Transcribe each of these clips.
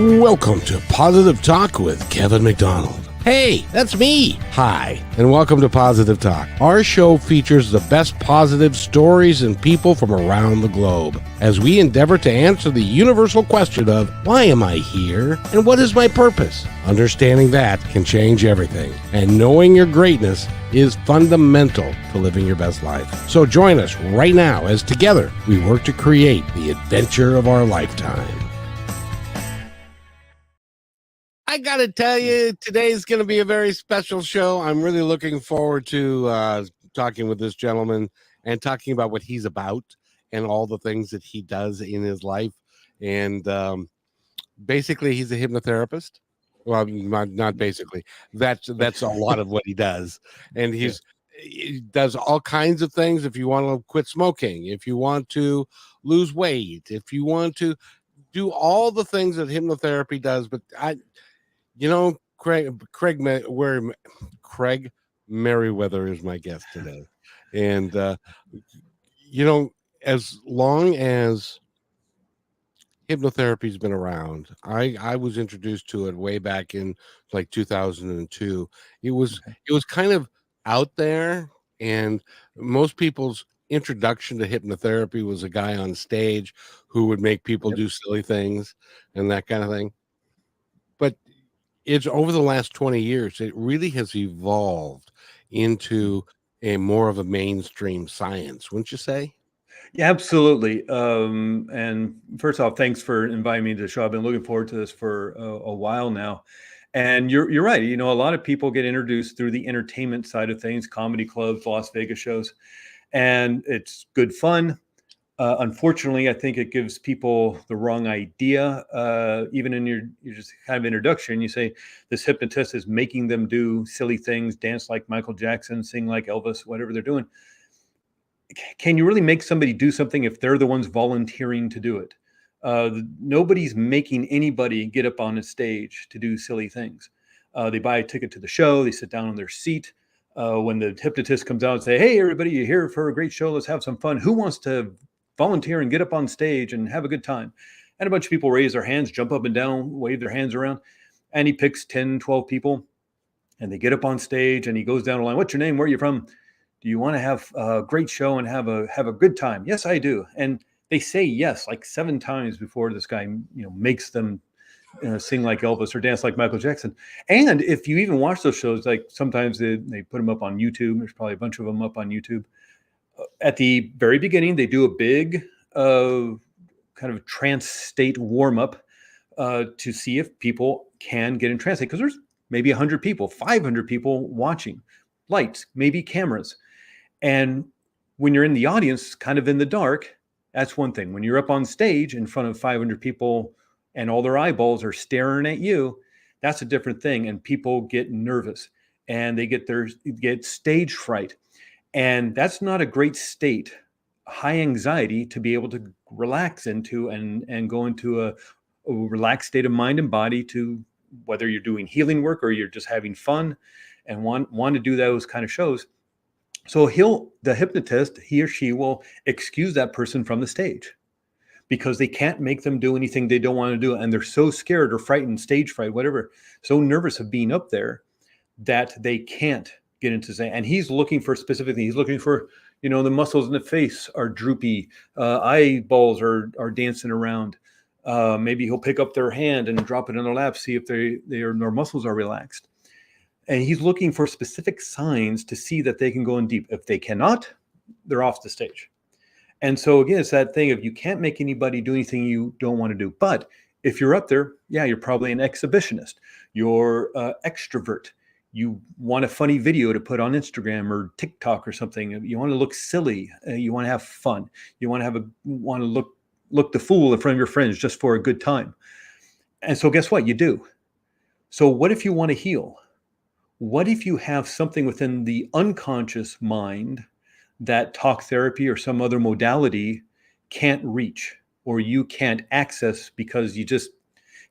Welcome to Positive Talk with Kevin McDonald. Hey, that's me. Hi, and welcome to Positive Talk. Our show features the best positive stories and people from around the globe as we endeavor to answer the universal question of why am I here and what is my purpose? Understanding that can change everything, and knowing your greatness is fundamental to living your best life. So join us right now as together we work to create the adventure of our lifetime. I got to tell you, today's going to be a very special show. I'm really looking forward to talking with this gentleman and talking about what he's about and all the things that he does in his life. And basically, he's a hypnotherapist. Well, not basically. That's a lot of what he does. And he does all kinds of things. If you want to quit smoking, if you want to lose weight, if you want to do all the things that hypnotherapy does. But Craig Meriwether is my guest today. And, as long as hypnotherapy's been around, I was introduced to it way back in like 2002. It was kind of out there, and most people's introduction to hypnotherapy was a guy on stage who would make people do silly things and that kind of thing. But it's over the last 20 years, it really has evolved into a more of a mainstream science, wouldn't you say? Yeah, absolutely. And first off, thanks for inviting me to the show. I've been looking forward to this for a while now. And you're right. A lot of people get introduced through the entertainment side of things, comedy clubs, Las Vegas shows, and it's good fun. Unfortunately, I think it gives people the wrong idea. Even in your just kind of introduction, you say this hypnotist is making them do silly things, dance like Michael Jackson, sing like Elvis, whatever they're doing. Can you really make somebody do something if they're the ones volunteering to do it? Nobody's making anybody get up on a stage to do silly things. They buy a ticket to the show. They sit down on their seat. When the hypnotist comes out and say, "Hey, everybody, you're here for a great show. Let's have some fun. Who wants to volunteer and get up on stage and have a good time?" And a bunch of people raise their hands, jump up and down, wave their hands around. And he picks 10, 12 people, and they get up on stage, and he goes down the line. "What's your name? Where are you from? Do you want to have a great show and have a good time?" "Yes, I do." And they say yes like 7 times before this guy, makes them sing like Elvis or dance like Michael Jackson. And if you even watch those shows, like sometimes they put them up on YouTube. There's probably a bunch of them up on YouTube. At the very beginning, they do a big kind of trance state warm up to see if people can get in trance state, because there's maybe 100 people, 500 people watching, lights, maybe cameras. And when you're in the audience, kind of in the dark, that's one thing. When you're up on stage in front of 500 people and all their eyeballs are staring at you, that's a different thing. And people get nervous and they get stage fright. And that's not a great state, high anxiety to be able to relax into and go into a relaxed state of mind and body, to whether you're doing healing work or you're just having fun and want to do those kind of shows. So the hypnotist, he or she will excuse that person from the stage because they can't make them do anything they don't want to do. And they're so scared or frightened, stage fright, whatever, so nervous of being up there that they can't get into say. And he's looking for specifically, he's looking for, the muscles in the face are droopy, eyeballs are dancing around. Maybe he'll pick up their hand and drop it in their lap, see if their muscles are relaxed. And he's looking for specific signs to see that they can go in deep. If they cannot, they're off the stage. And so again, it's that thing of you can't make anybody do anything you don't want to do. But if you're up there, yeah, you're probably an exhibitionist. You're extrovert. You want a funny video to put on Instagram or TikTok or something. You want to look silly. You want to have fun. You want to look the fool in front of your friends just for a good time. And so guess what? You do. So what if you want to heal? What if you have something within the unconscious mind that talk therapy or some other modality can't reach or you can't access because if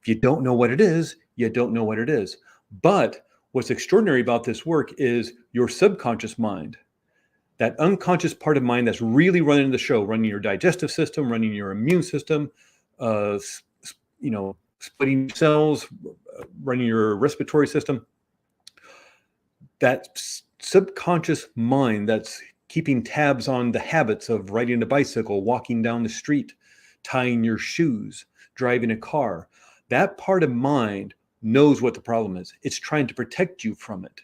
you don't know what it is, you don't know what it is. But what's extraordinary about this work is your subconscious mind, that unconscious part of mind that's really running the show, running your digestive system, running your immune system, splitting cells, running your respiratory system. That subconscious mind that's keeping tabs on the habits of riding a bicycle, walking down the street, tying your shoes, driving a car, that part of mind knows what the problem is. It's trying to protect you from it.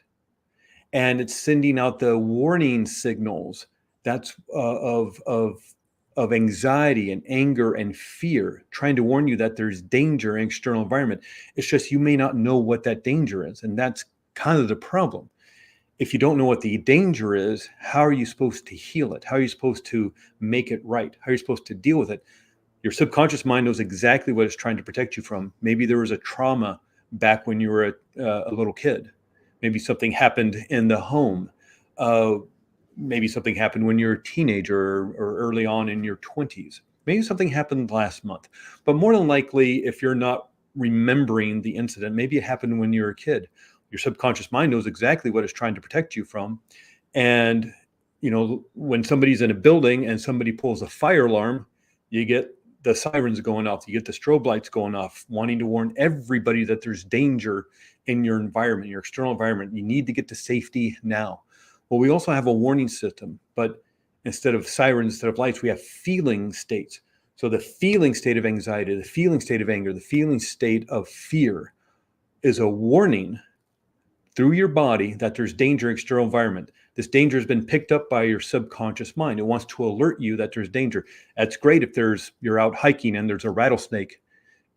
And it's sending out the warning signals that's of anxiety and anger and fear, trying to warn you that there's danger in external environment. It's just you may not know what that danger is. And that's kind of the problem. If you don't know what the danger is, how are you supposed to heal it? How are you supposed to make it right? How are you supposed to deal with it? Your subconscious mind knows exactly what it's trying to protect you from. Maybe there was a trauma back when you were a little kid. Maybe something happened in the home. Maybe something happened when you're a teenager or early on in your 20s. Maybe something happened last month. But more than likely, if you're not remembering the incident, maybe it happened when you were a kid. Your subconscious mind knows exactly what it's trying to protect you from. And, when somebody's in a building and somebody pulls a fire alarm, you get the sirens going off, you get the strobe lights going off, wanting to warn everybody that there's danger in your environment, your external environment. You need to get to safety now. Well, we also have a warning system, but instead of sirens, instead of lights, we have feeling states. So the feeling state of anxiety, the feeling state of anger, the feeling state of fear is a warning through your body that there's danger in external environment. This danger has been picked up by your subconscious mind. It wants to alert you that there's danger. That's great if you're out hiking and there's a rattlesnake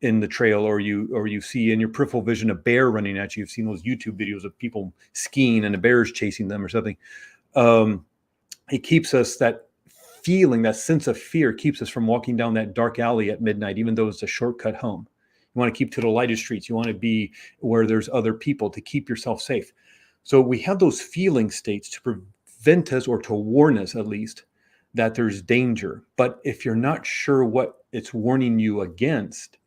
in the trail, or you see in your peripheral vision a bear running at you. You've seen those YouTube videos of people skiing and a bear is chasing them or something. It keeps us, that feeling, that sense of fear keeps us from walking down that dark alley at midnight, even though it's a shortcut home. You want to keep to the lighted streets. You want to be where there's other people to keep yourself safe. So we have those feeling states to prevent us, or to warn us at least, that there's danger. But if you're not sure what it's warning you against,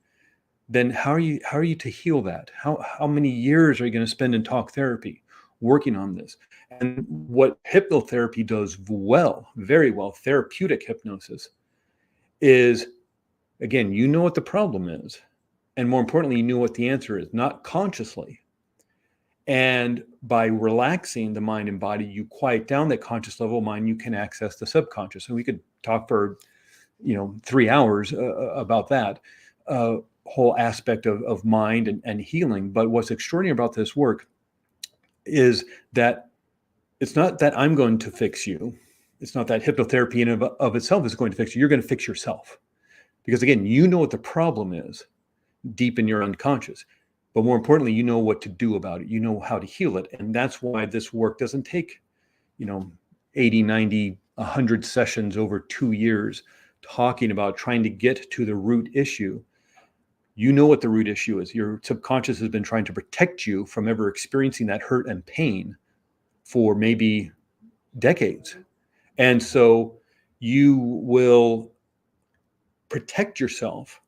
then how are you to heal that? How many years are you going to spend in talk therapy working on this? And what hypnotherapy does well, very well, therapeutic hypnosis, is, again, you know what the problem is. And more importantly, you know what the answer is, not consciously. And by relaxing the mind and body, you quiet down that conscious level of mind, you can access the subconscious. And we could talk for 3 hours about that whole aspect of mind and healing. But what's extraordinary about this work is that it's not that I'm going to fix you. It's not that hypnotherapy in of itself is going to fix you. You're going to fix yourself. Because again, you know what the problem is deep in your unconscious. But more importantly, you know what to do about it. You know how to heal it. And that's why this work doesn't take, 80, 90, 100 sessions over 2 years talking about trying to get to the root issue. You know what the root issue is. Your subconscious has been trying to protect you from ever experiencing that hurt and pain for maybe decades. And so you will protect yourself.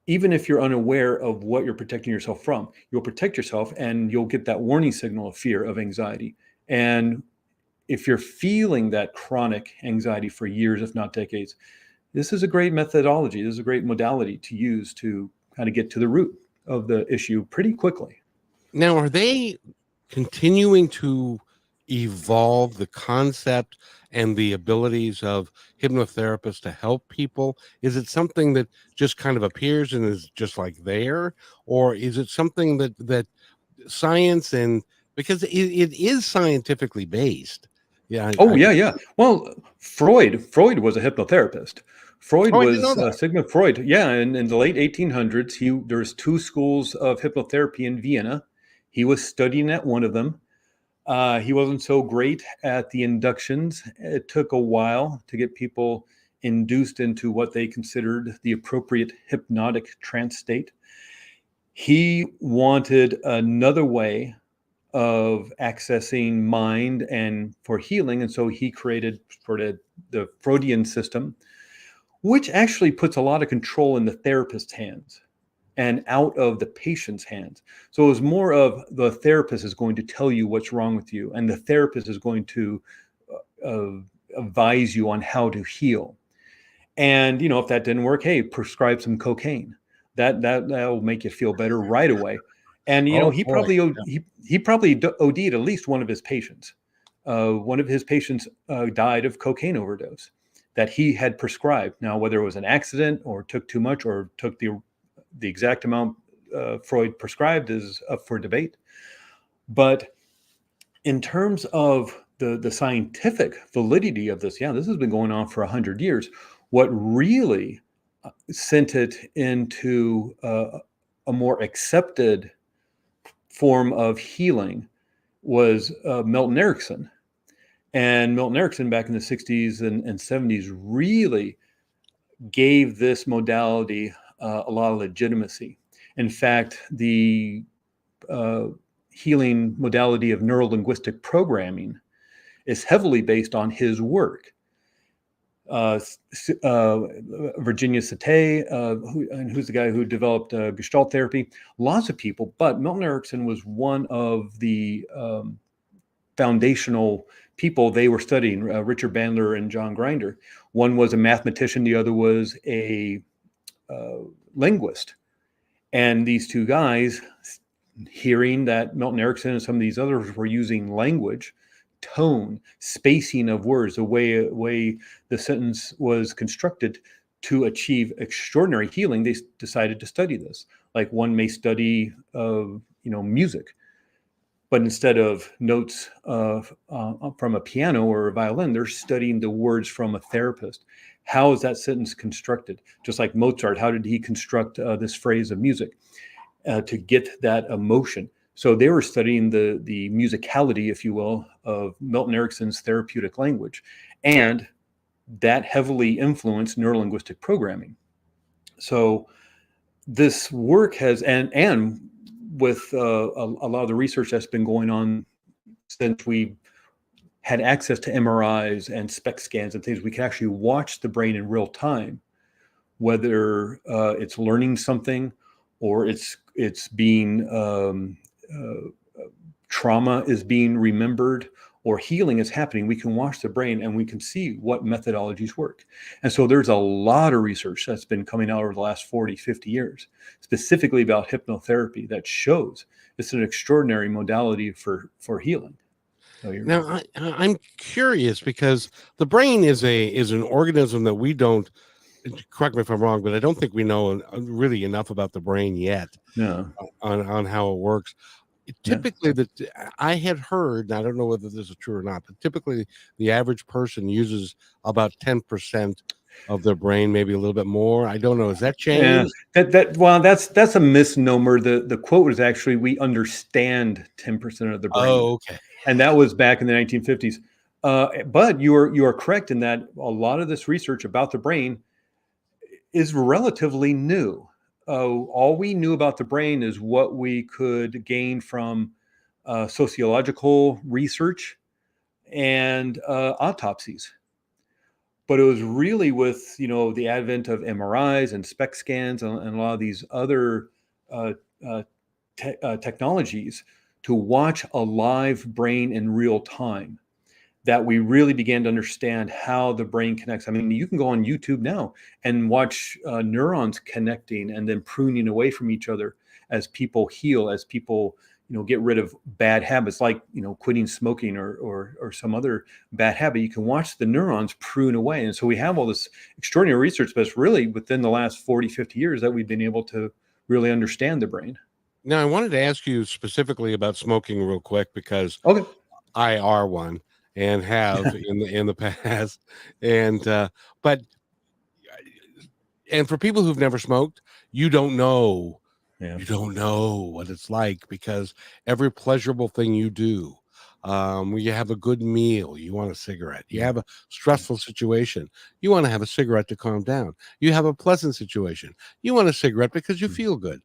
Even if you're unaware of what you're protecting yourself from, you'll protect yourself and you'll get that warning signal of fear, of anxiety. And if you're feeling that chronic anxiety for years, if not decades, this is a great methodology. This is a great modality to use to kind of get to the root of the issue pretty quickly. Now, are they continuing to evolve the concept and the abilities of hypnotherapists to help people? Is it something that just kind of appears and is just like there, or is it something that science, and because it is scientifically based? Yeah. Well, Freud was a hypnotherapist. Freud I didn't know was that. Sigmund Freud. Yeah, in the late 1800s, there's 2 schools of hypnotherapy in Vienna. He was studying at one of them. He wasn't so great at the inductions. It took a while to get people induced into what they considered the appropriate hypnotic trance state. He wanted another way of accessing mind and for healing. And so he created sort of the Freudian system, which actually puts a lot of control in the therapist's hands and out of the patient's hands. So it was more of the therapist is going to tell you what's wrong with you, and the therapist is going to advise you on how to heal. And, if that didn't work, hey, prescribe some cocaine. that'll make you feel better right away. And Oh he boy. probably he probably OD'd at least one of his patients. One of his patients died of cocaine overdose that he had prescribed. Now, whether it was an accident or took too much or took the exact amount Freud prescribed is up for debate. But in terms of the scientific validity of this, this has been going on for 100 years. What really sent it into a more accepted form of healing was Milton Erickson. And Milton Erickson back in the 60s and 70s really gave this modality a lot of legitimacy. In fact, the healing modality of neurolinguistic programming is heavily based on his work. Virginia Satay, who's the guy who developed Gestalt therapy, lots of people, but Milton Erickson was one of the foundational people they were studying, Richard Bandler and John Grinder. One was a mathematician, the other was a linguist. And these two guys, hearing that Milton Erickson and some of these others were using language, tone, spacing of words, the way the sentence was constructed to achieve extraordinary healing, they decided to study this. Like one may study, music, but instead of notes from a piano or a violin, they're studying the words from a therapist. How is that sentence constructed? Just like Mozart, how did he construct this phrase of music to get that emotion? So they were studying the musicality, if you will, of Milton Erickson's therapeutic language. And that heavily influenced neurolinguistic programming. So this work has, and with a lot of the research that's been going on since we had access to MRIs and SPECT scans and things, we can actually watch the brain in real time, whether it's learning something or it's being trauma is being remembered or healing is happening. We can watch the brain and we can see what methodologies work. And so there's a lot of research that's been coming out over the last 40, 50 years, specifically about hypnotherapy that shows it's an extraordinary modality for healing. Now, I'm curious because the brain is an organism that we don't, correct me if I'm wrong, but I don't think we know really enough about the brain yet. No. On how it works. Typically, I had heard, and I don't know whether this is true or not, but typically the average person uses about 10% of their brain, maybe a little bit more. I don't know. Has that changed? Well, that's a misnomer. The quote was actually, we understand 10% of the brain. Oh, okay. And that was back in the 1950s. But you are correct in that a lot of this research about the brain is relatively new. All we knew about the brain is what we could gain from sociological research and autopsies. But it was really with the advent of MRIs and SPECT scans and a lot of these other technologies to watch a live brain in real time that we really began to understand how the brain connects. I mean, you can go on YouTube now and watch neurons connecting and then pruning away from each other as people heal, as people get rid of bad habits like quitting smoking or some other bad habit. You can watch the neurons prune away. And so we have all this extraordinary research, but it's really within the last 40, 50 years that we've been able to really understand the brain. Now, I wanted to ask you specifically about smoking real quick because I are one and have in the past, and but for people who've never smoked, you don't know. You don't know what it's like because every pleasurable thing you do, you have a good meal, you want a cigarette. You have a stressful situation, you want to have a cigarette to calm down. You have a pleasant situation, you want a cigarette because you feel good.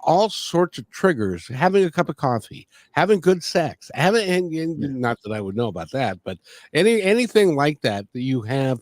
All sorts of triggers, having a cup of coffee, having good sex, not that I would know about that, but anything like that you have,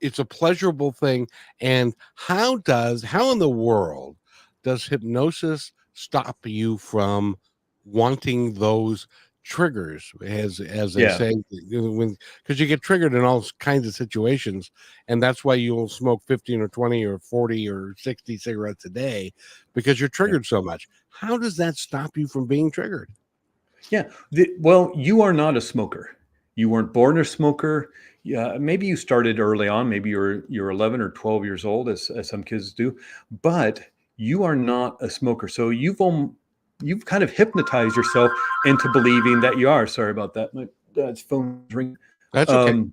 it's a pleasurable thing. And how in the world does hypnosis stop you from wanting those triggers, as they Yeah. say, because you get triggered in all kinds of situations, and that's why you'll smoke 15 or 20 or 40 or 60 cigarettes a day, because you're Yeah. triggered so much. How does that stop you from being triggered? Yeah. Well, you are not a smoker. You weren't born a smoker. Yeah, maybe you started early on. Maybe you're 11 or 12 years old, as some kids do, but you are not a smoker. So you've kind of hypnotized yourself into believing that you are. Sorry about that. My dad's phone's ringing. That's okay. Um,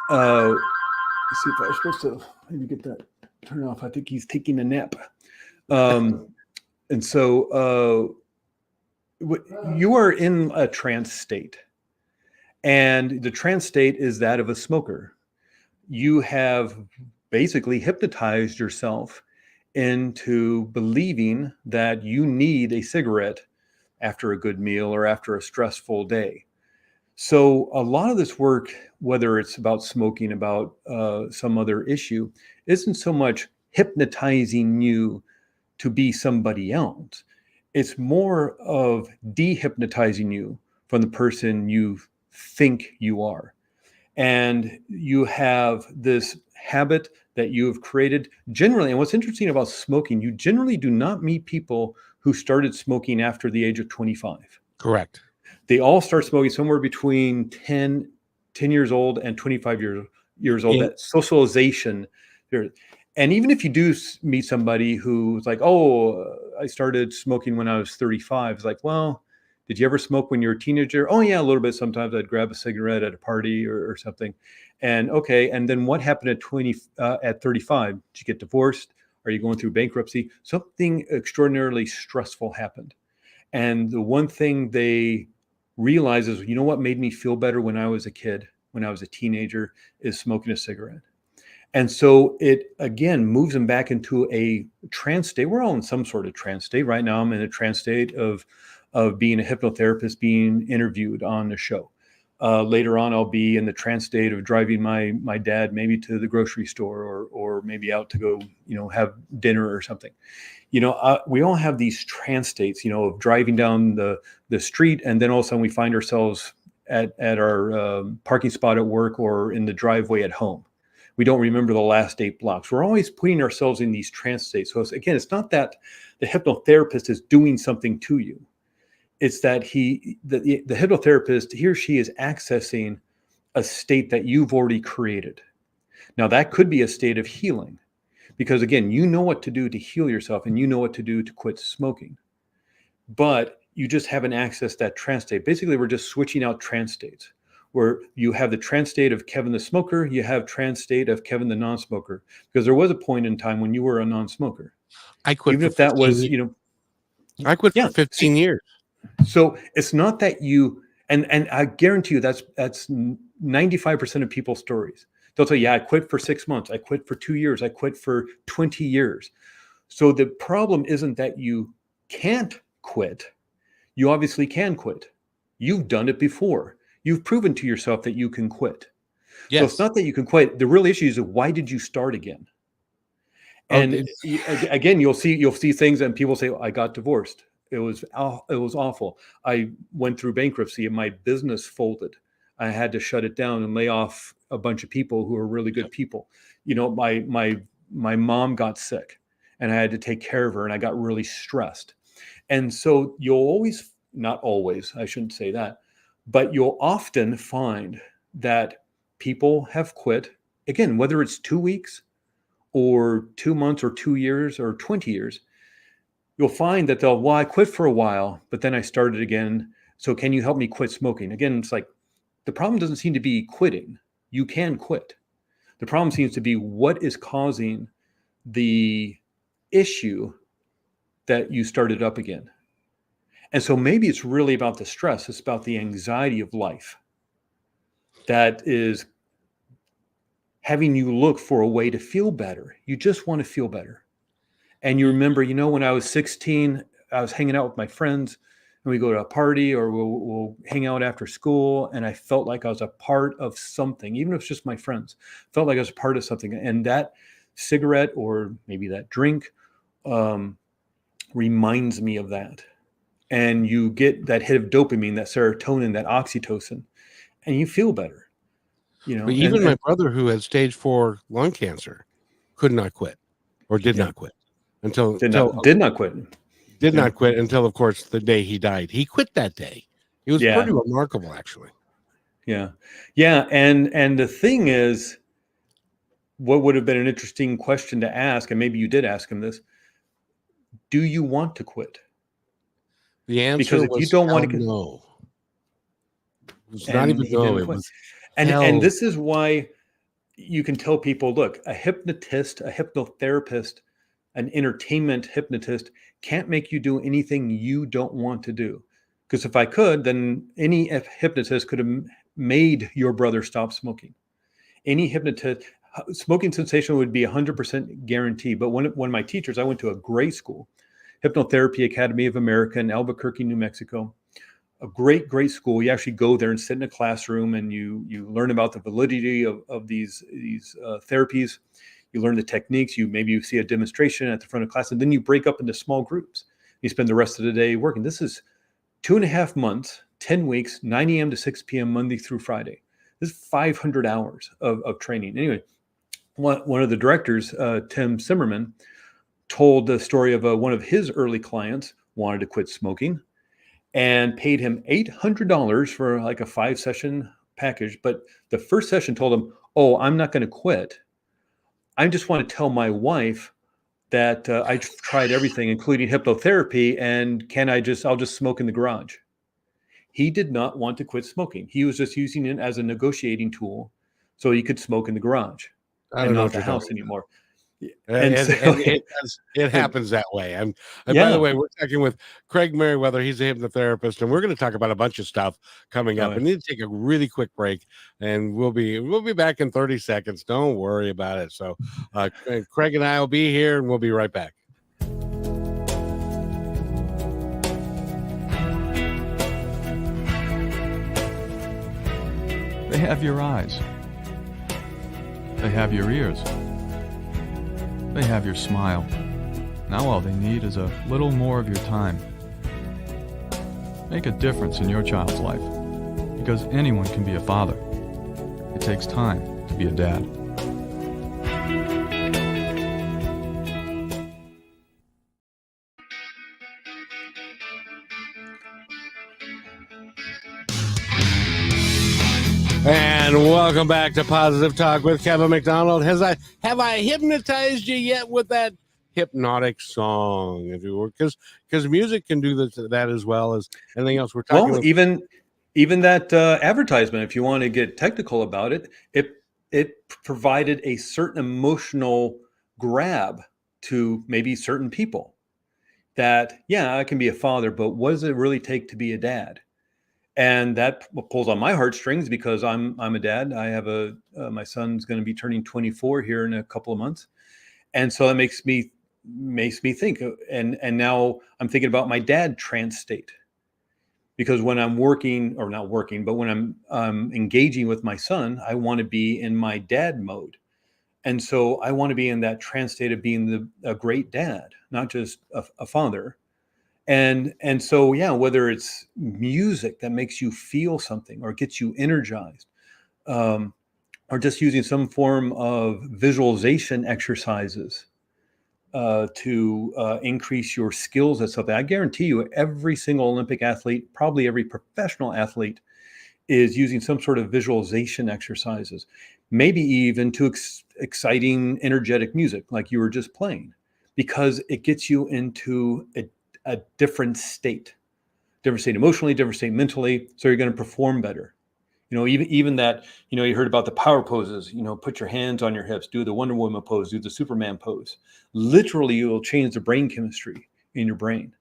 let's see if I was supposed to maybe get that turned off. I think he's taking a nap. And so you are in a trance state, and the trance state is that of a smoker. You have basically hypnotized yourself into believing that you need a cigarette after a good meal or after a stressful day. So a lot of this work, whether it's about smoking, about some other issue, isn't so much hypnotizing you to be somebody else. It's more of dehypnotizing you from the person you think you are. And you have this habit that you have created generally. And what's interesting about smoking, you generally do not meet people who started smoking after the age of 25. Correct. They all start smoking somewhere between 10 years old and 25 years old. And That socialization. And even if you do meet somebody who's like, oh, I started smoking when I was 35. It's like, well, did you ever smoke when you were a teenager? Oh, yeah, a little bit. Sometimes I'd grab a cigarette at a party or something. And okay. And then what happened at 35? Did you get divorced? Are you going through bankruptcy? Something extraordinarily stressful happened. And the one thing they realize is, you know what made me feel better when I was a kid, when I was a teenager, is smoking a cigarette. And so it, again, moves them back into a trance state. We're all in some sort of trance state. Right now, I'm in a trance state of being a hypnotherapist, being interviewed on the show. Later on, I'll be in the trance state of driving my dad maybe to the grocery store or maybe out to go, have dinner or something. We all have these trance states, of driving down the street, and then all of a sudden we find ourselves at our parking spot at work or in the driveway at home. We don't remember the last 8 blocks. We're always putting ourselves in these trance states. So it's not that the hypnotherapist is doing something to you. It's that the hypnotherapist, he or she is accessing a state that you've already created. Now, that could be a state of healing. Because again, you know what to do to heal yourself and you know what to do to quit smoking. But you just haven't accessed that trance state. Basically, we're just switching out trance states where you have the trance state of Kevin the smoker, you have trance state of Kevin the non-smoker. Because there was a point in time when you were a non-smoker. I quit Even for if that 15 was, years. I quit for 15 years. So it's not that you, and I guarantee you that's 95% of people's stories. They'll tell you, yeah, I quit for 6 months. I quit for 2 years. I quit for 20 years. So the problem isn't that you can't quit. You obviously can quit. You've done it before. You've proven to yourself that you can quit. Yes. So it's not that you can quit. The real issue is, why did you start again? And again, you'll see things and people say, I got divorced. It was awful. I went through bankruptcy and my business folded. I had to shut it down and lay off a bunch of people who are really good people. My mom got sick and I had to take care of her and I got really stressed. And so you'll always, not always, I shouldn't say that, but you'll often find that people have quit, again, whether it's 2 weeks or 2 months or 2 years or 20 years, you'll find that I quit for a while, but then I started again. So can you help me quit smoking? Again, it's like, the problem doesn't seem to be quitting. You can quit. The problem seems to be what is causing the issue that you started up again. And so maybe it's really about the stress. It's about the anxiety of life that is having you look for a way to feel better. You just want to feel better. And you remember, when I was 16, I was hanging out with my friends and we go to a party or we'll hang out after school. And I felt like I was a part of something, even if it's just my friends, felt like I was a part of something. And that cigarette or maybe that drink reminds me of that. and you get that hit of dopamine, that serotonin, that oxytocin, and you feel better, But and even my brother, who had stage 4 lung cancer, could not quit, or did yeah, not quit until did not quit. did Yeah. not quit until, of course, the day he died. He quit that day. It was Yeah. pretty remarkable, actually. Yeah. Yeah. And the thing is, what would have been an interesting question to ask, and maybe you did ask him this, do you want to quit? The Because answer if you was don't hell want to, no. It was not and even he no. didn't It quit. was And hell. this is why you can tell people, look, a hypnotist, a hypnotherapist, an entertainment hypnotist can't make you do anything you don't want to do. Because if I could, then any hypnotist could have made your brother stop smoking. Any hypnotist, smoking cessation would be 100% guaranteed. But one of my teachers, I went to a great school, Hypnotherapy Academy of America in Albuquerque, New Mexico. A great school. You actually go there and sit in a classroom, and you learn about the validity of these therapies. You learn the techniques. You see a demonstration at the front of class, and then you break up into small groups. You spend the rest of the day working. This is 2.5 months, 10 weeks, 9 a.m. to 6 p.m. Monday through Friday. This is 500 hours of training. Anyway, one of the directors, Tim Zimmerman, told the story of one of his early clients wanted to quit smoking and paid him $800 for like a 5-session package. But the first session told him, "Oh, I'm not going to quit. I just want to tell my wife that I tried everything, including hypnotherapy, and I'll just smoke in the garage." He did not want to quit smoking. He was just using it as a negotiating tool so he could smoke in the garage I and don't know not what the you're house talking about. anymore. And And so, it and happens that way. And by the yeah. way, we're talking with Craig Meriwether. He's a hypnotherapist, and we're going to talk about a bunch of stuff coming up. Oh, We need to take a really quick break, and we'll be back in 30 seconds. Don't worry about it. So, Craig and I will be here, and we'll be right back. They have your eyes. They have your ears. They have your smile. Now all they need is a little more of your time. Make a difference in your child's life, because anyone can be a father. It takes time to be a dad. And welcome back to Positive Talk with Kevin McDonald. Have I hypnotized you yet with that hypnotic song? Because music can do that as well as anything else. We're talking Well, with even that advertisement, if you want to get technical about it, it provided a certain emotional grab to maybe certain people. That, yeah, I can be a father, but what does it really take to be a dad? And that pulls on my heartstrings because I'm a dad. I have my son's going to be turning 24 here in a couple of months, and so that makes me think. And now I'm thinking about my dad trance state, because when I'm working, or not working, but when I'm engaging with my son, I want to be in my dad mode, and so I want to be in that trance state of being a great dad, not just a father. And so, yeah, whether it's music that makes you feel something or gets you energized, um, or just using some form of visualization exercises to increase your skills at something. I guarantee you, every single Olympic athlete, probably every professional athlete, is using some sort of visualization exercises, maybe even to exciting, energetic music like you were just playing, because it gets you into a different state emotionally, different state mentally. So you're going to perform better. Even that, you heard about the power poses, put your hands on your hips, do the Wonder Woman pose, do the Superman pose. Literally, you'll change the brain chemistry in your brain.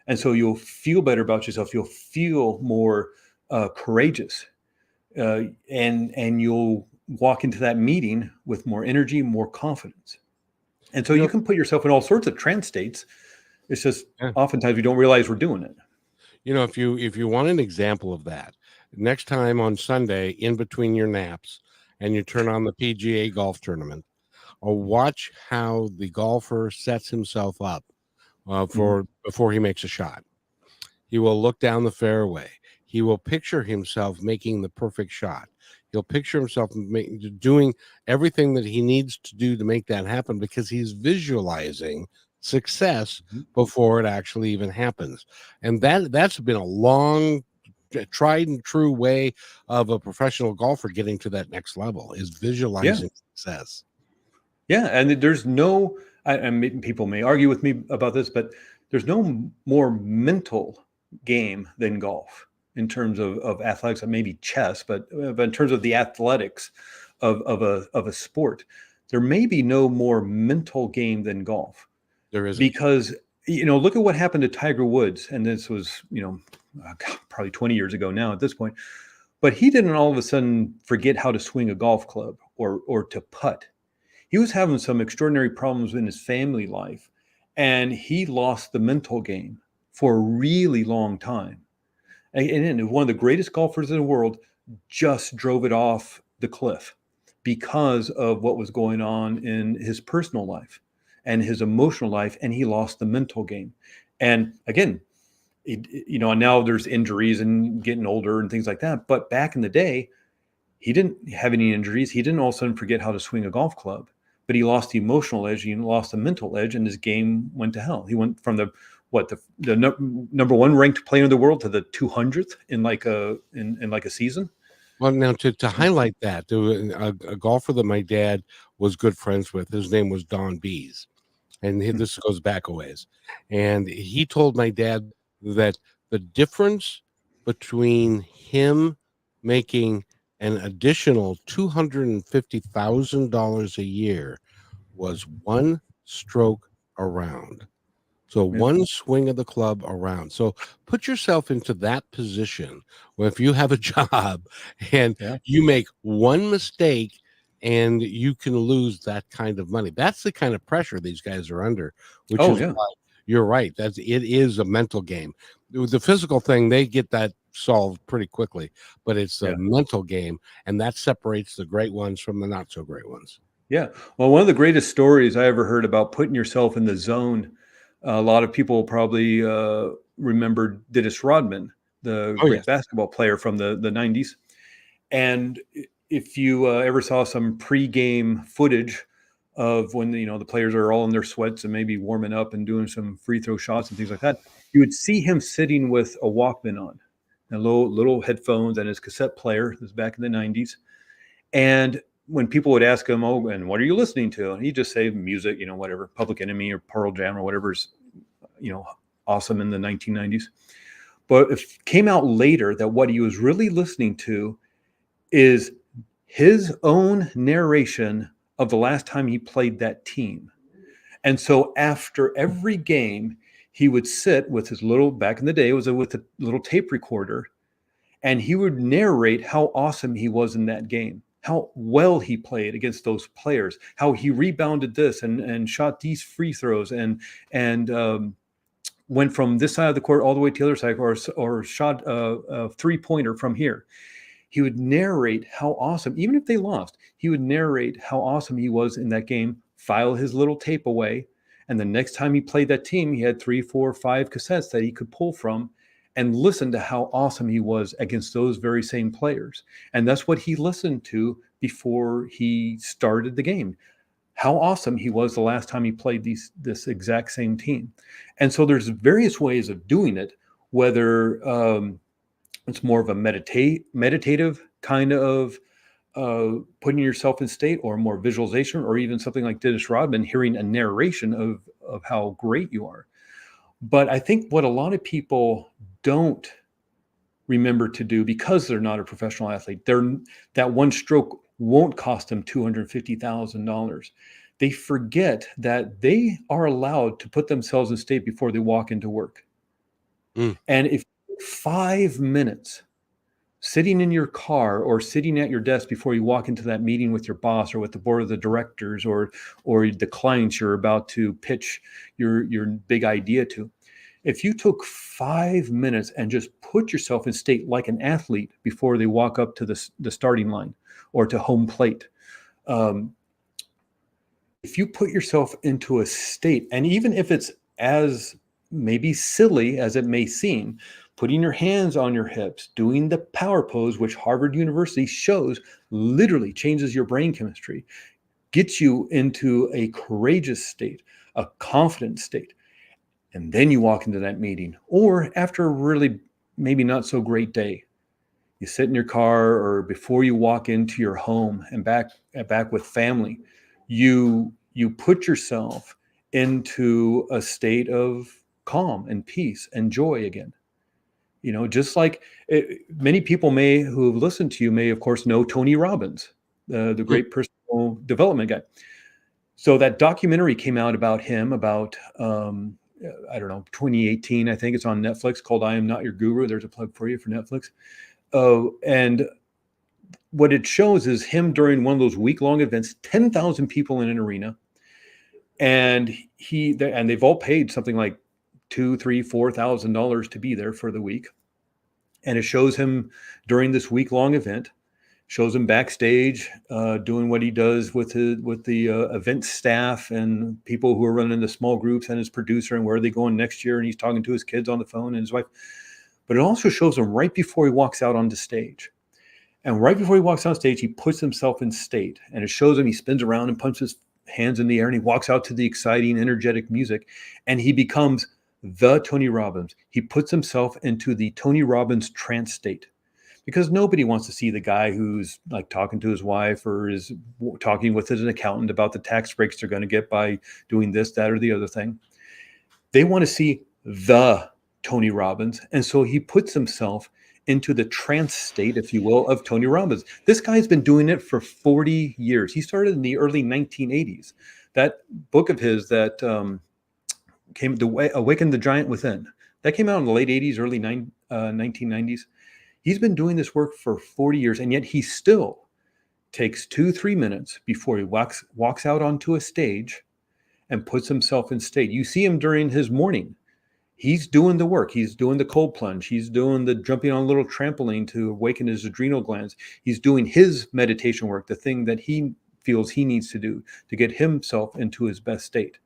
And so you'll feel better about yourself. You'll feel more courageous, and you'll walk into that meeting with more energy, more confidence. And so you can put yourself in all sorts of trance states. It's just oftentimes we don't realize we're doing it. if you want an example of that, next time on Sunday, in between your naps, and you turn on the PGA golf tournament, or watch how the golfer sets himself up before he makes a shot. He will look down the fairway. He will picture himself making the perfect shot. He'll picture himself doing everything that he needs to do to make that happen, because he's visualizing success before it actually even happens. And that's been a long, tried and true way of a professional golfer getting to that next level, is visualizing success. Yeah, and there's no, people may argue with me about this, but there's no more mental game than golf in terms of athletics, and maybe chess, but in terms of the athletics of a sport, there may be no more mental game than golf. There isn't. Because, look at what happened to Tiger Woods, and this was, probably 20 years ago now at this point, but he didn't all of a sudden forget how to swing a golf club or to putt. He was having some extraordinary problems in his family life, and he lost the mental game for a really long time. And one of the greatest golfers in the world just drove it off the cliff because of what was going on in his personal life and his emotional life, and he lost the mental game. And again, and now there's injuries and getting older and things like that. But back in the day, he didn't have any injuries. He didn't all of a sudden forget how to swing a golf club, but he lost the emotional edge. He lost the mental edge, and his game went to hell. He went from the number one ranked player in the world to the 200th in like a season. Well, now to highlight that, there was a golfer that my dad was good friends with. His name was Don Bees, and this goes back a ways. And he told my dad that the difference between him making an additional $250,000 a year was one stroke around. So one swing of the club around. So put yourself into that position where if you have a job and you make one mistake and you can lose that kind of money. That's the kind of pressure these guys are under, which is why you're right. It is a mental game. The physical thing, they get that solved pretty quickly, but it's a mental game, and that separates the great ones from the not so great ones. Yeah. Well, one of the greatest stories I ever heard about putting yourself in the zone, a lot of people probably remember Dennis Rodman, the great basketball player from the 90s. And if you ever saw some pre-game footage of when the players are all in their sweats and maybe warming up and doing some free throw shots and things like that, you would see him sitting with a Walkman on and little headphones and his cassette player. This was back in the 90s. And when people would ask him, "Oh, and what are you listening to?" and he'd just say music, whatever, Public Enemy or Pearl Jam or whatever's, awesome in the 1990s. But it came out later that what he was really listening to is his own narration of the last time he played that team. And so after every game, he would sit with his back in the day, it was with a little tape recorder, and he would narrate how awesome he was in that game, how well he played against those players, how he rebounded this and shot these free throws and went from this side of the court all the way to the other side, or shot a three-pointer from here. He would narrate how awesome, even if they lost, he would narrate how awesome he was in that game, file his little tape away, and the next time he played that team, he had 3, 4, 5 cassettes that he could pull from and listen to how awesome he was against those very same players. And that's what he listened to before he started the game, how awesome he was the last time he played this exact same team. And so there's various ways of doing it, whether it's more of a meditative kind of putting yourself in state, or more visualization, or even something like Dennis Rodman, hearing a narration of how great you are. But I think what a lot of people don't remember to do, because they're not a professional athlete, that one stroke won't cost them $250,000. They forget that they are allowed to put themselves in state before they walk into work. And if 5 minutes sitting in your car or sitting at your desk before you walk into that meeting with your boss or with the board of the directors or the clients you're about to pitch your big idea to, if you took 5 minutes and just put yourself in state like an athlete before they walk up to the starting line or to home plate, if you put yourself into a state, and even if it's as maybe silly as it may seem, putting your hands on your hips, doing the power pose, which Harvard University shows literally changes your brain chemistry, gets you into a courageous state, a confident state. And then you walk into that meeting, or after a really maybe not so great day, you sit in your car, or before you walk into your home and back with family, you put yourself into a state of calm and peace and joy again. Just like many people who have listened to you may, of course, know Tony Robbins, the great personal development guy. So that documentary came out about him about, I don't know, 2018, I think it's on Netflix, called I Am Not Your Guru. There's a plug for you for Netflix. And what it shows is him during one of those week-long events, 10,000 people in an arena. And they've all paid something like $2,000, $3,000, $4,000 to be there for the week. And it shows him during this week-long event, shows him backstage doing what he does with the event staff and people who are running the small groups, and his producer, and where are they going next year. And he's talking to his kids on the phone and his wife. But it also shows him right before he walks out onto stage. And right before he walks on stage, he puts himself in state. And it shows him, he spins around and punches his hands in the air, and he walks out to the exciting, energetic music, and he becomes the Tony Robbins. He puts himself into the Tony Robbins trance state, because nobody wants to see the guy who's like talking to his wife or is talking with an accountant about the tax breaks they're going to get by doing this, that, or the other thing. They want to see the Tony Robbins. And so he puts himself into the trance state, if you will, of Tony Robbins. This guy's been doing it for 40 years. He started in the early 1980s. That book of his that came to Awaken the Giant Within, that came out in the late 80s, early 1990s. He's been doing this work for 40 years, and yet he still takes 2-3 minutes before he walks out onto a stage and puts himself in state. You see him during his morning. He's doing the work. He's doing the cold plunge. He's doing the jumping on a little trampoline to awaken his adrenal glands. He's doing his meditation work, the thing that he feels he needs to do to get himself into his best state.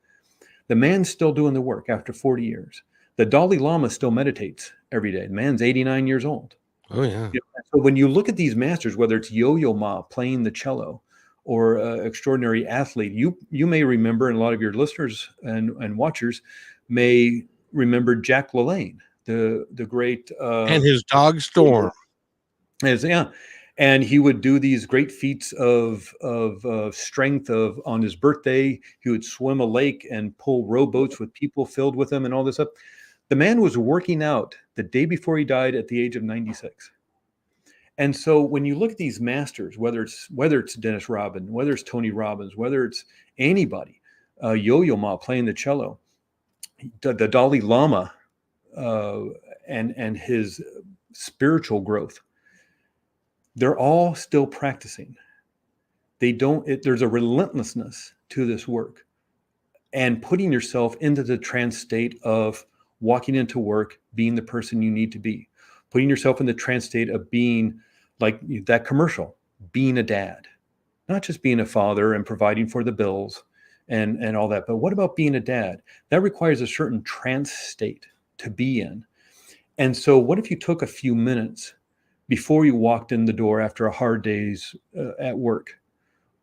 The man's still doing the work after 40 years. The Dalai Lama still meditates every day. The man's 89 years old. Oh, yeah. So when you look at these masters, whether it's Yo-Yo Ma playing the cello or extraordinary athlete, you may remember, and a lot of your listeners and watchers may remember Jack LaLanne, the great and his dog Storm. And he would do these great feats of strength. On his birthday, he would swim a lake and pull rowboats with people filled with him and all this stuff. The man was working out the day before he died at the age of 96. And so when you look at these masters, whether it's Dennis Rodman, whether it's Tony Robbins, whether it's anybody, Yo-Yo Ma playing the cello, the Dalai Lama, and his spiritual growth, they're all still practicing. There's a relentlessness to this work, and putting yourself into the trance state of walking into work, being the person you need to be, putting yourself in the trance state of being like that commercial, being a dad, not just being a father and providing for the bills and all that. But what about being a dad? That requires a certain trance state to be in. And so what if you took a few minutes before you walked in the door after a hard day's at work,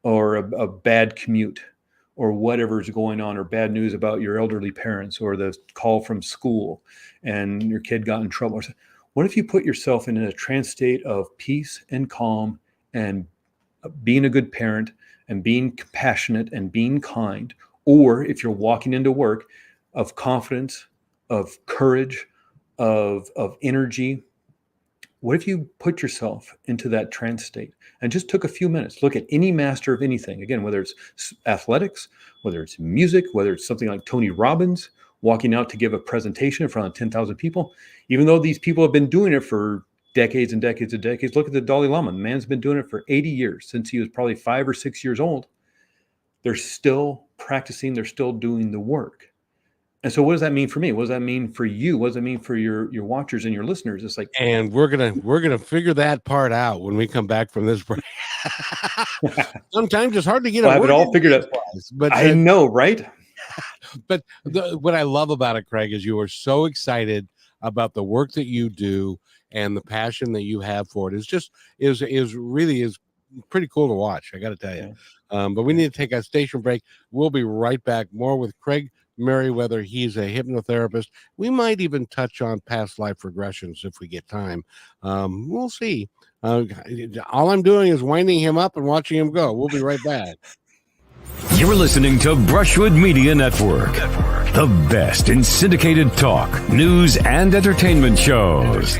or a bad commute, or whatever's going on, or bad news about your elderly parents, or the call from school and your kid got in trouble? What if you put yourself in a trance state of peace and calm and being a good parent and being compassionate and being kind? Or if you're walking into work, of confidence, of courage, of energy? What if you put yourself into that trance state and just took a few minutes? Look at any master of anything. Again, whether it's athletics, whether it's music, whether it's something like Tony Robbins walking out to give a presentation in front of 10,000 people. Even though these people have been doing it for decades and decades and decades. Look at the Dalai Lama. The man's been doing it for 80 years, since he was probably 5 or 6 years old. They're still practicing. They're still doing the work. And so what does that mean for me? What does that mean for you? What does that mean for your watchers and your listeners? It's like, and we're gonna figure that part out when we come back from this break. Sometimes it's hard to get I have it all figured out. But I know, right? But what I love about it, Craig, is you are so excited about the work that you do and the passion that you have for it. Is really pretty cool to watch. I got to tell you. But we need to take a station break. We'll be right back. More with Craig Meriwether. He's a hypnotherapist. We might even touch on past life regressions if we get time. We'll see. All I'm doing is winding him up and watching him go. We'll be right back. You're listening to Brushwood Media Network, the best in syndicated talk, news, and entertainment shows.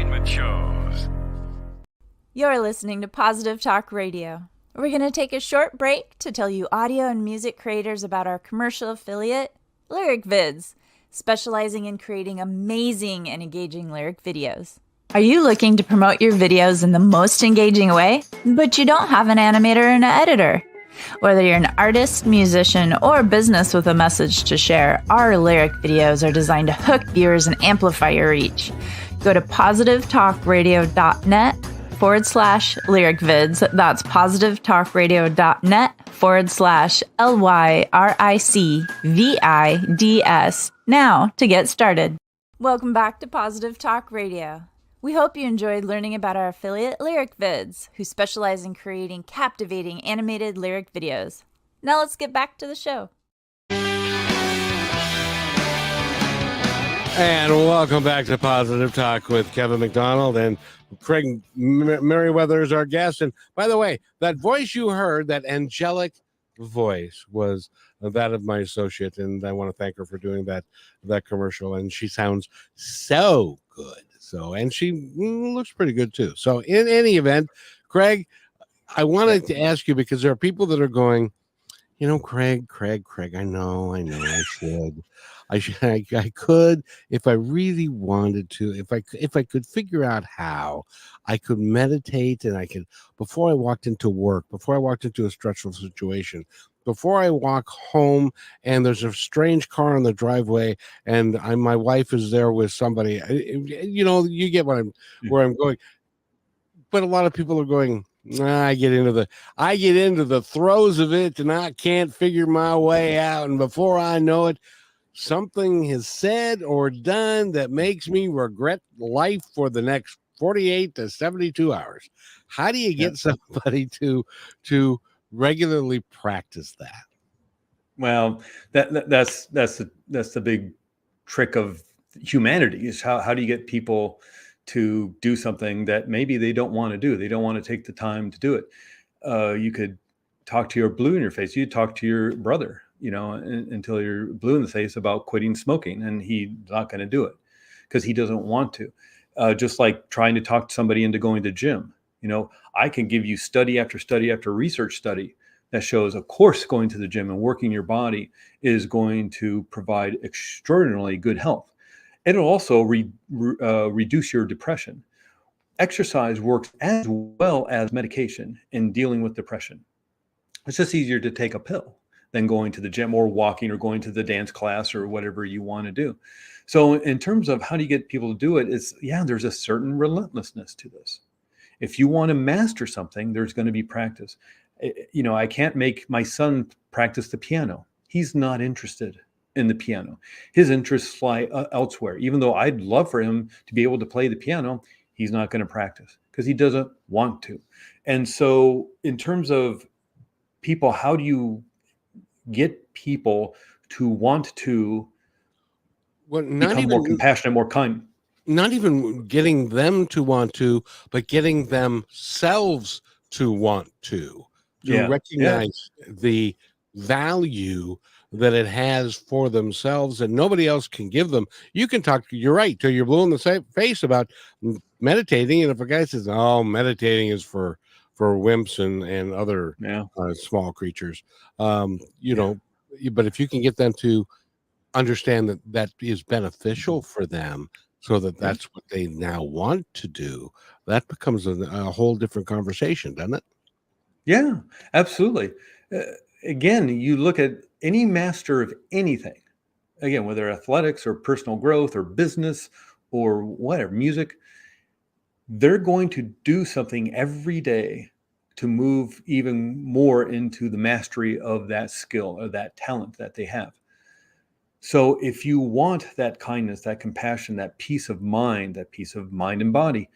You're listening to Positive Talk Radio. We're going to take a short break to tell you audio and music creators about our commercial affiliate, Lyric Vids, specializing in creating amazing and engaging lyric videos. Are you looking to promote your videos in the most engaging way, but you don't have an animator and an editor? Whether you're an artist, musician, or business with a message to share, our lyric videos are designed to hook viewers and amplify your reach. Go to positivetalkradio.net/lyric vids. That's positivetalkradio.net/LYRICVIDS now to get started. Welcome back to Positive Talk Radio. We hope you enjoyed learning about our affiliate Lyric Vids, who specialize in creating captivating animated lyric videos. Now let's get back to the show. And welcome back to Positive Talk with Kevin McDonald, and Craig Meriwether is our guest. And by the way, that voice you heard, that angelic voice, was that of my associate, and I want to thank her for doing that commercial. And she sounds so good. So, and she looks pretty good too. So in any event, Craig, I wanted to ask you, because there are people that are going, Craig, I know I should, I could, if I really wanted to, if I could figure out how I could meditate, and I could, before I walked into work, before I walked into a stressful situation, before I walk home and there's a strange car in the driveway and my wife is there with somebody, you get where I'm going. But a lot of people are going, I get into the throes of it and I can't figure my way out. And before I know it, something is said or done that makes me regret life for the next 48 to 72 hours. How do you get somebody to regularly practice that? Well, that's the big trick of humanity, is how do you get people to do something that maybe they don't want to do? They don't want to take the time to do it. You could talk to your blue in your face. You talk to your brother, until you're blue in the face about quitting smoking, and he's not going to do it because he doesn't want to. Just like trying to talk somebody into going to the gym. I can give you study after study after research study that shows, of course, going to the gym and working your body is going to provide extraordinarily good health. It'll also reduce your depression. Exercise works as well as medication in dealing with depression. It's just easier to take a pill than going to the gym or walking or going to the dance class or whatever you want to do. So in terms of how do you get people to do it, there's a certain relentlessness to this. If you want to master something, there's going to be practice. I can't make my son practice the piano. He's not interested in the piano. His interests lie elsewhere. Even though I'd love for him to be able to play the piano, he's not going to practice because he doesn't want to. And so in terms of people, how do you get people to want to become more compassionate, more kind? Not even getting them to want to, but getting themselves to want to recognize the value that it has for themselves, and nobody else can give them. You can talk, you're right, till you're blue in the face about meditating, and if a guy says, "Oh, meditating is for wimps and other small creatures," but if you can get them to understand that is beneficial for them, so that's what they now want to do, that becomes a whole different conversation, doesn't it? Yeah, absolutely. Again, you look at any master of anything, again, whether athletics or personal growth or business or whatever, music, they're going to do something every day to move even more into the mastery of that skill or that talent that they have. So if you want that kindness, that compassion, that peace of mind and body,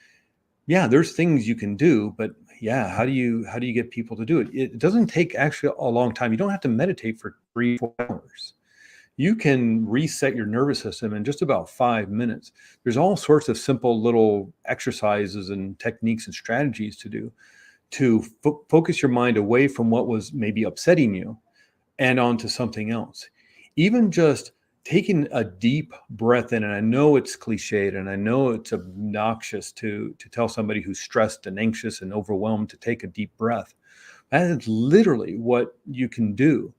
yeah, there's things you can do, but yeah, how do you get people to do it? It doesn't take actually a long time. You don't have to meditate for 3-4 hours. You can reset your nervous system in just about 5 minutes. There's all sorts of simple little exercises and techniques and strategies to do to focus your mind away from what was maybe upsetting you and onto something else. Even just taking a deep breath in, and I know it's cliched and I know it's obnoxious to tell somebody who's stressed and anxious and overwhelmed to take a deep breath. That is literally what you can do